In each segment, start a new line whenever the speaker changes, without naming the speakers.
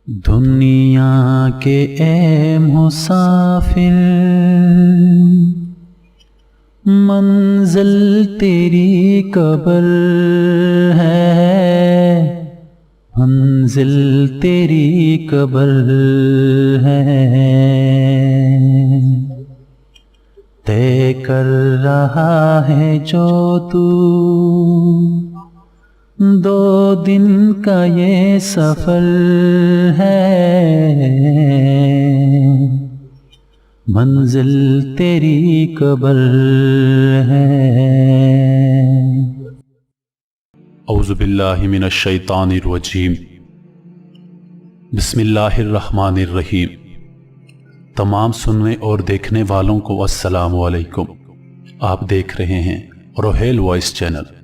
دنیا کے اے مسافر منزل تیری قبر ہے، منزل تیری قبر ہے، طے کر رہا ہے جو تو دو دن کا یہ سفر ہے، منزل تیری قبر ہے۔
اعوذ باللہ من الشیطان الرجیم، بسم اللہ الرحمن الرحیم۔ تمام سننے اور دیکھنے والوں کو السلام علیکم۔ آپ دیکھ رہے ہیں روحیل وائس چینل۔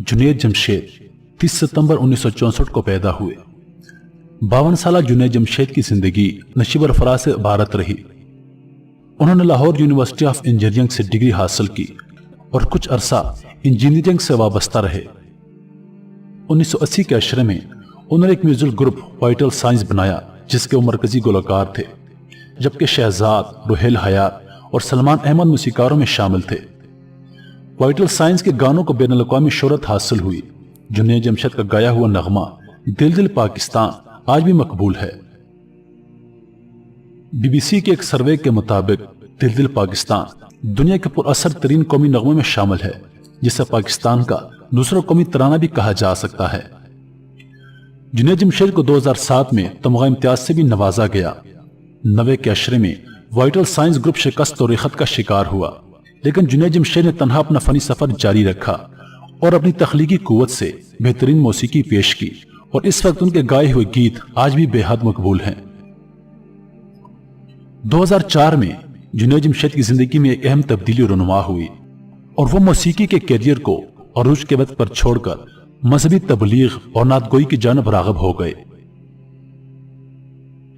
جنید جمشید 30 ستمبر 1964 کو پیدا ہوئے۔ 52 سالہ جنید جمشید کی زندگی نشیب الفراز سے عبارت رہی۔ انہوں نے لاہور یونیورسٹی آف انجینئرنگ سے ڈگری حاصل کی اور کچھ عرصہ انجینئرنگ سے وابستہ رہے۔ 1980 کے عشرے میں انہوں نے ایک میوزک گروپ وائٹل سائنس بنایا جس کے وہ مرکزی گلوکار تھے، جبکہ شہزاد، روحیل حیات اور سلمان احمد موسیقاروں میں شامل تھے۔ وائٹل سائنس کے گانوں کو بین الاقوامی شہرت حاصل ہوئی۔ جنید جمشید کا گایا ہوا نغمہ دل دل پاکستان آج بھی مقبول ہے۔ بی بی سی کے ایک سروے کے مطابق دل دل پاکستان دنیا کے پر اثر ترین قومی نغموں میں شامل ہے، جسے پاکستان کا دوسرا قومی ترانہ بھی کہا جا سکتا ہے۔ جنید جمشید کو 2007 میں تمغہ امتیاز سے بھی نوازا گیا۔ 90 کے عشرے میں وائٹل سائنس گروپ شکست و ریخت کا شکار ہوا، لیکن جنید جمشید نے تنہا اپنا فنی سفر جاری رکھا اور اپنی تخلیقی قوت سے بہترین موسیقی پیش کی، اور اس وقت ان کے گائے ہوئے گیت آج بھی بے حد مقبول ہیں۔ 2004 میں جنید جمشید کی زندگی میں ایک اہم تبدیلی رونما ہوئی، اور وہ موسیقی کے کیریئر کو عروج کے وقت پر چھوڑ کر مذہبی تبلیغ اور نعت گوئی کی جانب راغب ہو گئے۔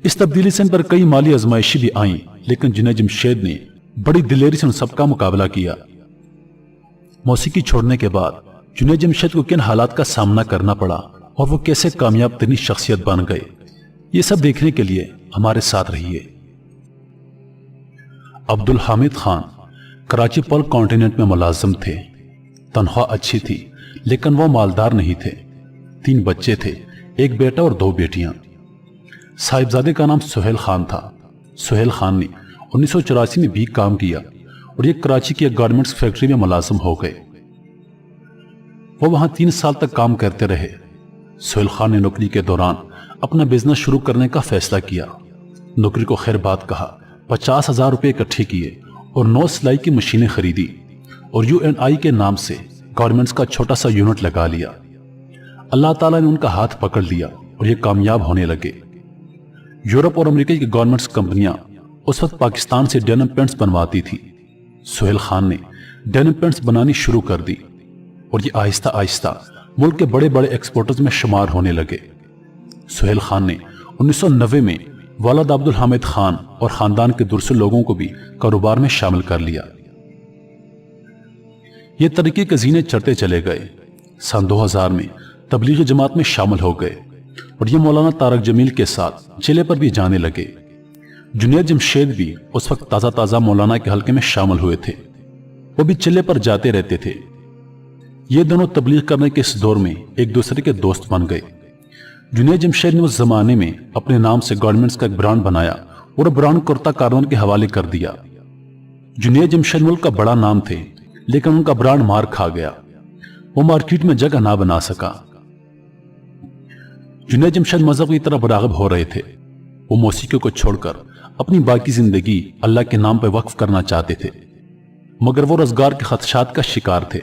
اس تبدیلی سے ان پر کئی مالی آزمائشیں بھی آئیں، لیکن جنید جمشید نے بڑی دلیری سے ان سب کا مقابلہ کیا۔ موسیقی چھوڑنے کے بعد جنید جمشید کو کن حالات کا سامنا کرنا پڑا اور وہ کیسے کامیاب ترین شخصیت بن گئے، یہ سب دیکھنے کے لیے ہمارے ساتھ رہیے۔ عبدالحامد خان کراچی پول کانٹیننٹ میں ملازم تھے۔ تنخواہ اچھی تھی لیکن وہ مالدار نہیں تھے۔ 3 بچے تھے، ایک بیٹا اور 2 بیٹیاں۔ صاحبزادے کا نام سہیل خان تھا۔ سہیل خان نے 1984 میں بھی کام کیا اور یہ کراچی کی ایک گارمنٹس فیکٹری میں ملازم ہو گئے۔ وہ وہاں 3 سال تک کام کرتے رہے۔ سہیل خان نے نوکری کے دوران اپنا بزنس شروع کرنے کا فیصلہ کیا۔ نوکری کو خیر بات کہا، 50,000 روپے اکٹھے کیے اور 9 سلائی کی مشینیں خریدی اور UNI کے نام سے گارمنٹس کا چھوٹا سا یونٹ لگا لیا۔ اللہ تعالیٰ نے ان کا ہاتھ پکڑ لیا اور یہ کامیاب ہونے لگے۔ یورپ اور امریکہ کی گارمنٹس کمپنیاں اس وقت پاکستان سے ڈینم پینٹس بنواتی تھی۔ سہیل خان نے ڈینم پینٹس بنانی شروع کر دی اور یہ آہستہ آہستہ ملک کے بڑے بڑے ایکسپورٹرز میں شمار ہونے لگے۔ سہیل خان نے 1990 میں والد عبدالحامد خان اور خاندان کے دوسرے لوگوں کو بھی کاروبار میں شامل کر لیا۔ یہ ترقی کے زینے چڑھتے چلے گئے۔ سن 2000 میں تبلیغی جماعت میں شامل ہو گئے اور یہ مولانا طارق جمیل کے ساتھ چلے پر بھی جانے لگے۔ جنید جمشید بھی اس وقت تازہ مولانا کے حلقے میں شامل ہوئے تھے۔ وہ بھی چلے پر جاتے رہتے تھے۔ یہ دونوں تبلیغ کرنے کے اس دور میں ایک دوسرے کے دوست بن گئے۔ جنید جمشید نے اس زمانے میں اپنے نام سے گارمنٹس کا ایک برانڈ بنایا اور برانڈ کرتا کارون کے حوالے کر دیا۔ جنید جمشید ملک کا بڑا نام تھے، لیکن ان کا برانڈ مار کھا گیا۔ وہ مارکیٹ میں جگہ نہ بنا سکا۔ جنید جمشید مذہب کی طرف راغب ہو رہے تھے۔ وہ موسیقی کو چھوڑ کر اپنی باقی زندگی اللہ کے نام پہ وقف کرنا چاہتے تھے، مگر وہ روزگار کے خدشات کا شکار تھے۔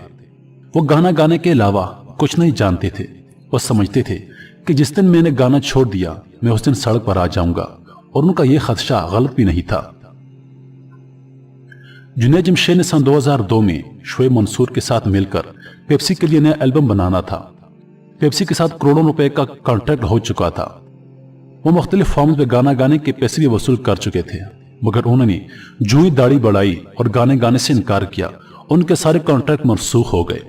وہ گانا گانے کے علاوہ کچھ نہیں جانتے تھے۔ وہ سمجھتے تھے کہ جس دن میں نے گانا چھوڑ دیا میں اس دن سڑک پر آ جاؤں گا، اور ان کا یہ خدشہ غلط بھی نہیں تھا۔ جنید جمشید نے سن 2002 میں شعیب منصور کے ساتھ مل کر پیپسی کے لیے نیا البم بنانا تھا۔ پیپسی کے ساتھ کروڑوں روپے کا کانٹریکٹ ہو چکا تھا۔ وہ مختلف فارمز میں گانا گانے کے پیسے بھی وصول کر چکے تھے، مگر انہوں نے جو ہی داڑھی بڑھائی اور گانے گانے سے انکار کیا، ان کے سارے کانٹریکٹ منسوخ ہو گئے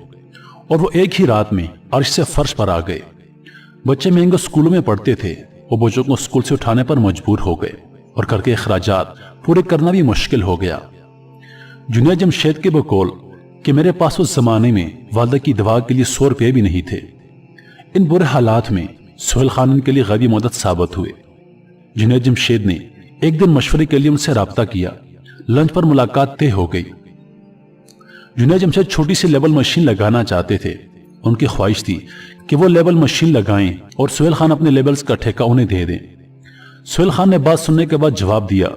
اور وہ ایک ہی رات میں عرش سے فرش پر آ گئے۔ بچے مہنگے اسکولوں میں پڑھتے تھے، وہ بچوں کو اسکول سے اٹھانے پر مجبور ہو گئے اور گھر کے اخراجات پورے کرنا بھی مشکل ہو گیا۔ جنید جمشید کے بقول کہ میرے پاس اس زمانے میں والدہ کی دوا کے لیے 100 روپے بھی نہیں تھے۔ ان برے حالات میں سہیل خان ان کے لیے غیبی مدد ثابت ہوئے۔ جنید جمشید نے ایک دن مشورے کے لیے ان سے رابطہ کیا۔ لنچ پر ملاقات طے ہو گئی۔ جنید جمشید چھوٹی سی لیبل مشین لگانا چاہتے تھے۔ ان کی خواہش تھی کہ وہ لیبل مشین لگائیں اور سہیل خان اپنے لیبلز کا ٹھیکہ انہیں دے دیں۔ سہیل خان نے بات سننے کے بعد جواب دیا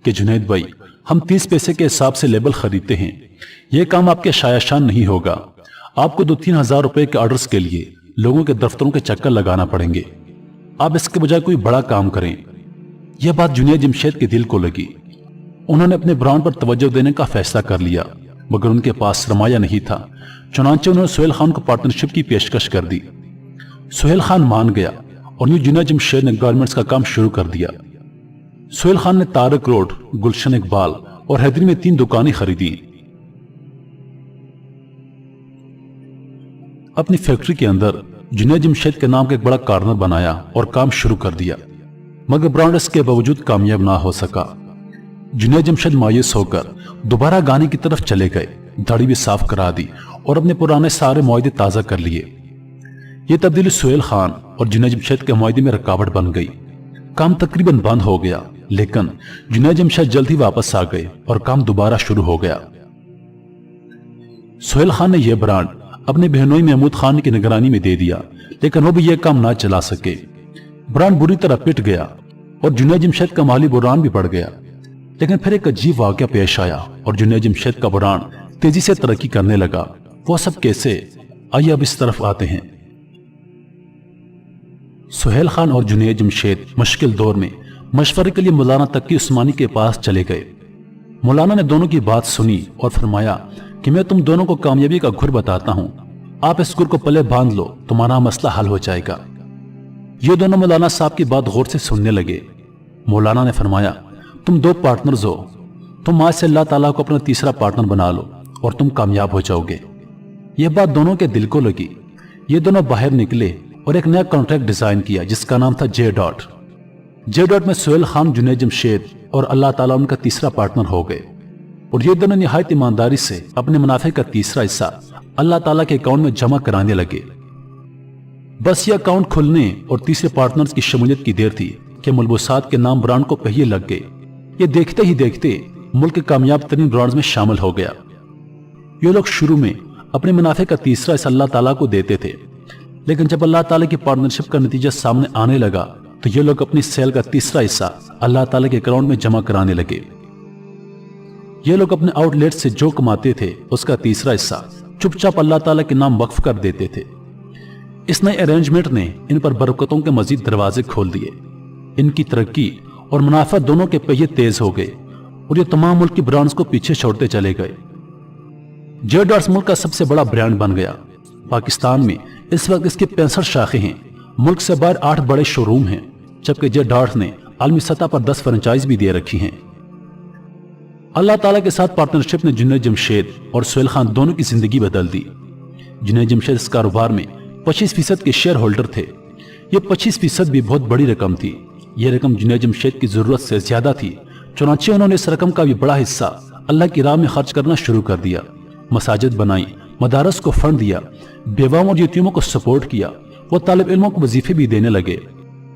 کہ جنید بھائی، ہم 30 پیسے کے حساب سے لیبل خریدتے ہیں، یہ کام آپ کے شایع شان نہیں ہوگا، آپ کو 2-3 ہزار روپے کے آرڈرز کے لیے لوگوں کے دفتروں کے چکر لگانا پڑیں گے، آپ اس کے بجائے کوئی بڑا کام کریں۔ یہ بات جنید جمشید کے دل کو لگی۔ انہوں نے اپنے برانڈ پر توجہ دینے کا فیصلہ کر لیا، مگر ان کے پاس سرمایہ نہیں تھا، چنانچہ انہوں نے سہیل خان کو پارٹنرشپ کی پیشکش کر دی۔ سہیل خان مان گیا اور یوں جنید جمشید نے گارمنٹس کا کام شروع کر دیا۔ سہیل خان نے طارق روڈ، گلشن اقبال اور حیدری میں 3 دکانیں خریدیں۔ اپنی فیکٹری کے اندر جنید جمشید کے نام کا ایک بڑا کارنر بنایا اور کام شروع کر دیا، مگر برانڈ اس کے باوجود کامیاب نہ ہو سکا۔ جنید جمشید مایوس ہو کر دوبارہ گانے کی طرف چلے گئے، داڑھی بھی صاف کرا دی اور اپنے پرانے سارے معاہدے تازہ کر لیے۔ یہ تبدیلی سہیل خان اور جنید جمشید کے معاہدے میں رکاوٹ بن گئی۔ کام تقریباً بند ہو گیا، لیکن جنید جمشید جلد ہی واپس آ گئے اور کام دوبارہ شروع ہو گیا۔ سہیل خان نے یہ برانڈ اپنے بہنوئی محمود خان کی نگرانی میں دے دیا، لیکن وہ بھی یہ کام نہ چلا سکے۔ برانڈ بری طرح پٹ گیا اور جنید جمشید کا مالی بحران بھی بڑھ گیا۔ لیکن پھر ایک عجیب واقعہ پیش آیا اور جنید جمشید کا برانڈ تیزی سے ترقی کرنے لگا۔ وہ سب کیسے؟ آئیے اب اس طرف آتے ہیں۔ سہیل خان اور جنید جمشید مشکل دور میں مشورے کے لیے مولانا تقی عثمانی کے پاس چلے گئے۔ مولانا نے دونوں کی بات سنی اور فرمایا کہ میں تم دونوں کو کامیابی کا گھر بتاتا ہوں، آپ اس گھر کو پلے باندھ لو، تمہارا مسئلہ حل ہو جائے گا۔ یہ دونوں مولانا صاحب کی بات غور سے سننے لگے۔ مولانا نے فرمایا، تم 2 پارٹنرز ہو، تم آج سے اللہ تعالیٰ کو اپنا تیسرا پارٹنر بنا لو اور تم کامیاب ہو جاؤ گے۔ یہ بات دونوں کے دل کو لگی۔ یہ دونوں باہر نکلے اور ایک نیا کانٹریکٹ ڈیزائن کیا جس کا نام تھا جے ڈاٹ۔ جے ڈاٹ میں سہیل خان، جنید جمشید اور اللہ تعالیٰ ان کا تیسرا پارٹنر ہو گئے، اور یہ دونوں نہایت ایمانداری سے اپنے منافع کا تیسرا حصہ اللہ تعالیٰ کے اکاؤنٹ میں جمع کرانے لگے۔ بس یہ اکاؤنٹ کھلنے اور تیسرے پارٹنرز کی شمولیت کی دیر تھی کہ ملبوسات کے نام برانڈ کو پہیے لگ گئے۔ یہ دیکھتے ہی دیکھتے ملک کے کامیاب ترین برانڈز میں شامل ہو گیا۔ یہ لوگ شروع میں اپنے منافع کا تیسرا حصہ اللہ تعالیٰ کو دیتے تھے، لیکن جب اللہ تعالیٰ کی پارٹنرشپ کا نتیجہ سامنے آنے لگا تو یہ لوگ اپنی سیل کا تیسرا حصہ اللہ تعالیٰ کے اکاؤنٹ میں جمع کرانے لگے۔ یہ لوگ اپنے آؤٹ لیٹ سے جو کماتے تھے اس کا تیسرا حصہ چپ چاپ اللہ تعالیٰ کے نام وقف کر دیتے تھے۔ اس نئے ارینجمنٹ نے ان پر برکتوں کے مزید دروازے کھول دیے۔ ان کی ترقی اور منافع دونوں کے پہیے تیز ہو گئے اور یہ تمام ملک کی برانڈز کو پیچھے چھوڑتے چلے گئے۔ جے ڈاٹس ملک کا سب سے بڑا برانڈ بن گیا۔ پاکستان میں اس وقت اس کی 65 شاخیں ہیں، ملک سے باہر 8 بڑے شو روم ہیں، جبکہ جے ڈاٹس نے عالمی سطح پر 10 فرنچائز بھی دے رکھی ہیں۔ اللہ تعالیٰ کے ساتھ پارٹنرشپ نے جنید جمشید اور سہیل خان دونوں کی زندگی بدل دی۔ جنید جمشید اس کاروبار میں 25% کے شیئر ہولڈر تھے۔ یہ 25% بھی بہت بڑی رقم تھی۔ یہ رقم جنید جمشید کی ضرورت سے زیادہ تھی، چنانچہ انہوں نے اس رقم کا بھی بڑا حصہ اللہ کی راہ میں خرچ کرنا شروع کر دیا۔ مساجد بنائیں، مدارس کو فنڈ دیا، بیواؤں اور یتیموں کو سپورٹ کیا، وہ طالب علموں کو وظیفے بھی دینے لگے۔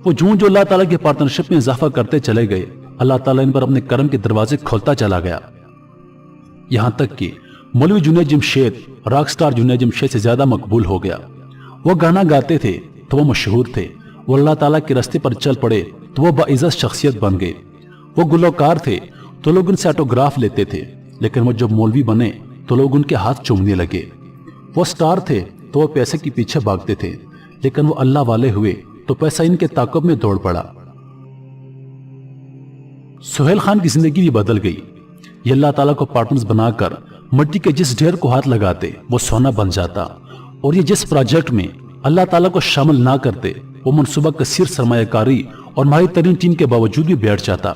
وہ جو اللہ تعالیٰ کی پارٹنرشپ میں اضافہ کرتے چلے گئے، اللہ تعالیٰ ان پر اپنے کرم کے دروازے کھولتا چلا گیا، یہاں تک کہ مولوی جنید جمشید راک سٹار جنید جمشید سے زیادہ مقبول ہو گیا۔ وہ گانا گاتے تھے تو وہ مشہور تھے، وہ اللہ تعالیٰ کے راستے پر چل پڑے تو وہ باعزت شخصیت بن گئے۔ وہ گلوکار تھے تو لوگ ان سے آٹوگراف لیتے تھے، لیکن وہ جب مولوی بنے تو لوگ ان کے ہاتھ چومنے لگے۔ وہ سٹار تھے تو وہ پیسے کے پیچھے بھاگتے تھے، لیکن وہ اللہ والے ہوئے تو پیسہ ان کے تعاقب میں دوڑ پڑا۔ سہیل خان کی زندگی بھی بدل گئی۔ یہ اللہ تعالیٰ کو پارٹنرز بنا کر مٹی کے جس ڈھیر کو ہاتھ لگاتے وہ سونا بن جاتا، اور یہ جس پروجیکٹ میں اللہ تعالیٰ کو شامل نہ کرتے وہ منصوبہ کثیر سرمایہ کاری اور ماہر ترین ٹیم کے باوجود بھی بیٹھ جاتا۔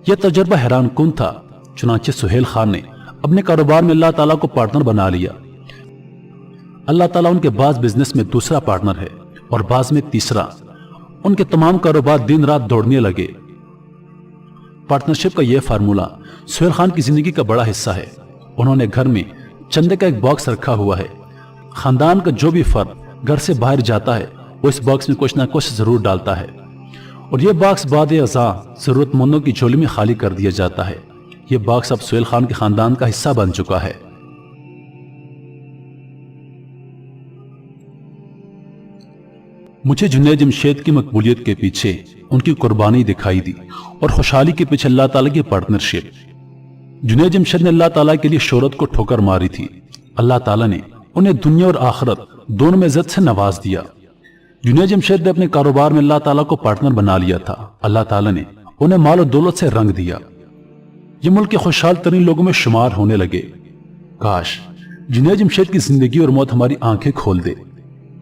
یہ تجربہ حیران کن تھا، چنانچہ سہیل خان نے اپنے کاروبار میں اللہ تعالیٰ کو پارٹنر بنا لیا۔ اللہ تعالیٰ ان کے بعض بزنس میں دوسرا پارٹنر ہے، اور بعض میں تیسرا۔ ان کے تمام کاروبار دن رات دوڑنے لگے۔ پارٹنرشپ کا یہ فارمولا سہیل خان کی زندگی کا بڑا حصہ ہے۔ انہوں نے گھر میں چندے کا ایک باکس رکھا ہوا ہے۔ خاندان کا جو بھی فرد گھر سے باہر جاتا ہے وہ اس باکس میں کچھ نہ کچھ ضرور ڈالتا ہے، اور یہ باکس بعد ازاں ضرورت مندوں کی جھولی میں خالی کر دیا جاتا ہے۔ یہ باکس اب سہیل خان کے خاندان کا حصہ بن چکا ہے۔ مجھے جنید جمشید کی مقبولیت کے پیچھے ان کی قربانی دکھائی دی، اور خوشحالی کے پیچھے اللہ تعالیٰ کی پارٹنرشپ۔ جنید جمشید نے اللہ تعالیٰ کے لیے شہرت کو ٹھوکر ماری تھی۔ اللہ تعالیٰ نے انہیں دنیا اور آخرت دونوں میں عزت سے نواز دیا۔ جنید جمشید نے اپنے کاروبار میں اللہ تعالیٰ کو پارٹنر بنا لیا تھا۔ اللہ تعالیٰ نے انہیں مال و دولت سے رنگ دیا۔ یہ ملک کے خوشحال ترین لوگوں میں شمار ہونے لگے۔ کاش جنید جمشید کی زندگی اور موت ہماری آنکھیں کھول دے۔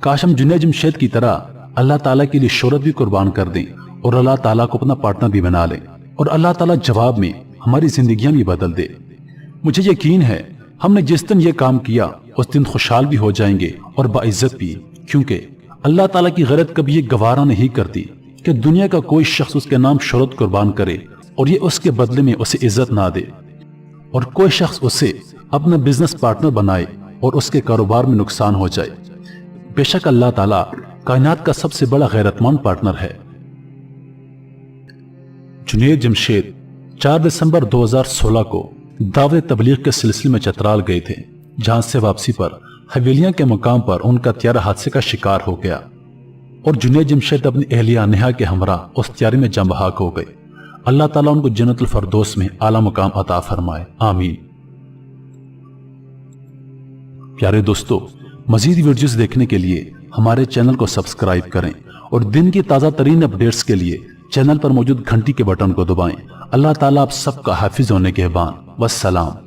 کاش ہم جنید جمشید کی طرح اللہ تعالیٰ کے لیے شہرت بھی قربان کر دیں اور اللہ تعالیٰ کو اپنا پارٹنر بھی بنا لیں، اور اللہ تعالیٰ جواب میں ہماری زندگیاں بھی بدل دے۔ مجھے یقین ہے ہم نے جس دن یہ کام کیا اس دن خوشحال بھی ہو جائیں گے اور باعزت بھی، کیونکہ اللہ تعالیٰ کی غیرت کبھی یہ گوارا نہیں کرتی کہ دنیا کا کوئی شخص اس کے نام شہرت قربان کرے اور یہ اس کے بدلے میں اسے عزت نہ دے، اور کوئی شخص اسے اپنا بزنس پارٹنر بنائے اور اس کے کاروبار میں نقصان ہو جائے۔ بے شک اللہ تعالیٰ کائنات کا سب سے بڑا غیرت مند پارٹنر ہے۔ جنید جمشید 4 دسمبر 2016 کو دعوت تبلیغ کے سلسلے میں چترال گئے تھے، جہاں سے واپسی پر حویلیاں کے مقام پر ان کا طیارہ حادثے کا شکار ہو گیا، اور جنید جمشید اپنی اہلیہ نیہا کے ہمراہ اس طیارے میں جم بحق ہو گئے۔ اللہ تعالیٰ ان کو جنت الفردوس میں اعلیٰ مقام عطا فرمائے، آمین۔ پیارے دوستو، مزید ویڈیوز دیکھنے کے لیے ہمارے چینل کو سبسکرائب کریں، اور دن کی تازہ ترین اپڈیٹس کے لیے چینل پر موجود گھنٹی کے بٹن کو دبائیں۔ اللہ تعالیٰ آپ سب کا حافظ ہونے کے بعد، والسلام۔